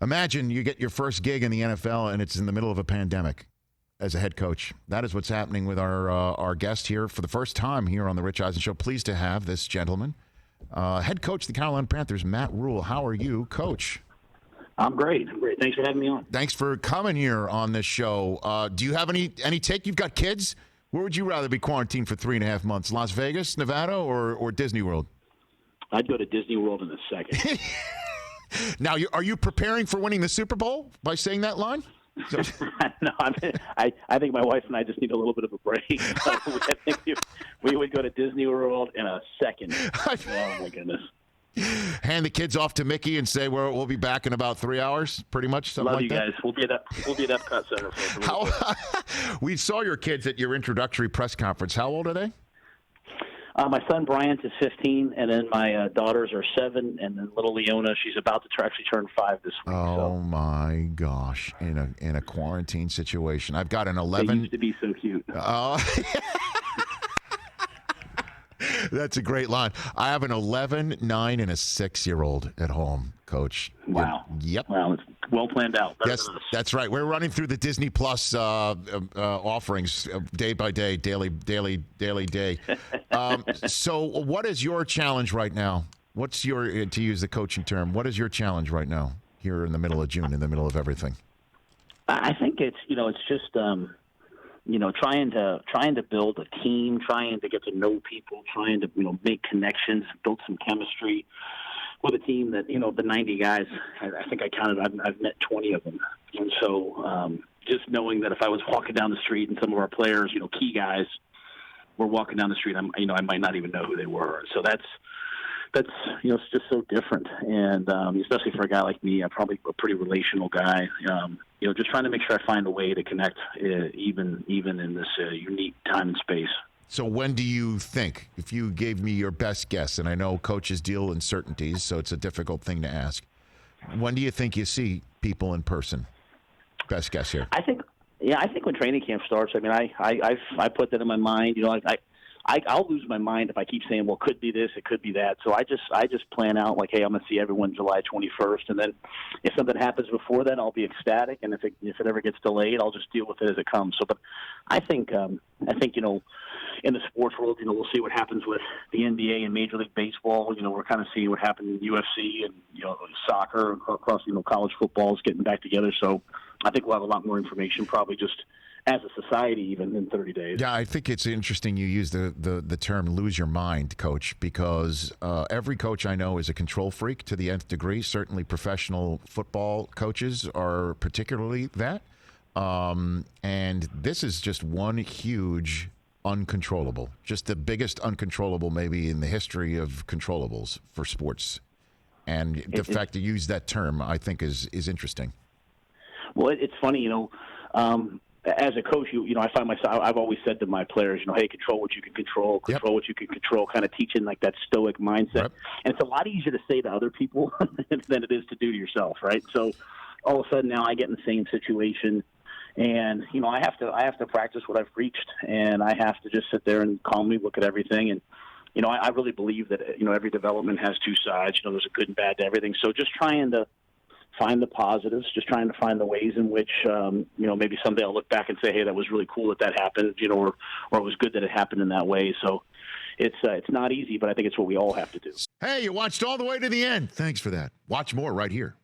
Imagine you get your first gig in the NFL and it's in the middle of a pandemic as a head coach. That is what's happening with our guest here for the first time here on the Rich Eisen Show. Pleased to have this gentleman, head coach of the Carolina Panthers, Matt Rhule. How are you, Coach? I'm great. Thanks for having me on. Thanks for coming here on this show. Do you have any take? You've got kids. Where would you rather be quarantined for 3.5 months? Las Vegas, Nevada, or Disney World? I'd go to Disney World in a second. Now, are you preparing for winning the Super Bowl by saying that line? No, I think my wife and I just need a little bit of a break. I think we would go to Disney World in a second. Oh, my goodness. Hand the kids off to Mickey and say we'll be back in about 3 hours, pretty much, something Love like that. Love you guys. We'll be at Epcot Center. We saw your kids at your introductory press conference. How old are they? My son Bryant is 15, and then my daughters are 7, and then little Leona, she's about to actually turn 5 this week. Oh my gosh! In a quarantine situation, I've got an 11. They used to be so cute. That's a great line. I have an 11, 9, and a 6-year-old at home, Coach. Wow. Yep. Wow, it's well planned out. Yes, that's right. We're running through the Disney Plus offerings day by day, daily day. So what is your challenge right now? What's your, to use the coaching term, what is your challenge right now here in the middle of June, in the middle of everything? I think it's just trying to build a team, trying to get to know people, trying to make connections, build some chemistry with a team that the 90 guys. I think I counted. I've met 20 of them, and so just knowing that if I was walking down the street and some of our players, key guys, were walking down the street, I might not even know who they were. So that's it's just so different, and especially for a guy like me, I'm probably a pretty relational guy. Just trying to make sure I find a way to connect, even in this unique time and space. So when do you think, if you gave me your best guess, and I know coaches deal in certainties, so it's a difficult thing to ask, when do you think you see people in person? Best guess here. I think when training camp starts. I mean, I put that in my mind. I'll lose my mind if I keep saying, well, it could be this, it could be that. So I just plan out like, hey, I'm going to see everyone July 21st, and then if something happens before then, I'll be ecstatic, and if it ever gets delayed, I'll just deal with it as it comes. So, but I think in the sports world, we'll see what happens with the NBA and Major League Baseball. We're kind of seeing what happened in UFC and soccer across college football is getting back together. So I think we'll have a lot more information, probably just as a society, even in 30 days. Yeah, I think it's interesting you use the term lose your mind, Coach, because every coach I know is a control freak to the nth degree. Certainly professional football coaches are particularly that. And this is just one huge uncontrollable, just the biggest uncontrollable maybe in the history of controllables for sports. And the fact to use that term, I think, is interesting. Well, it's funny, as a coach, I find myself, I've always said to my players, hey, control what you can control, what you can control, kind of teaching like that stoic mindset. Yep. And it's a lot easier to say to other people than it is to do to yourself, right? So all of a sudden now I get in the same situation, and I have to practice what I've preached, and I have to just sit there and calmly look at everything. And I really believe that every development has two sides. There's a good and bad to everything. So just trying to find the positives, just trying to find the ways in which, maybe someday I'll look back and say, hey, that was really cool that happened, or it was good that it happened in that way. So it's not easy, but I think it's what we all have to do. Hey, you watched all the way to the end. Thanks for that. Watch more right here.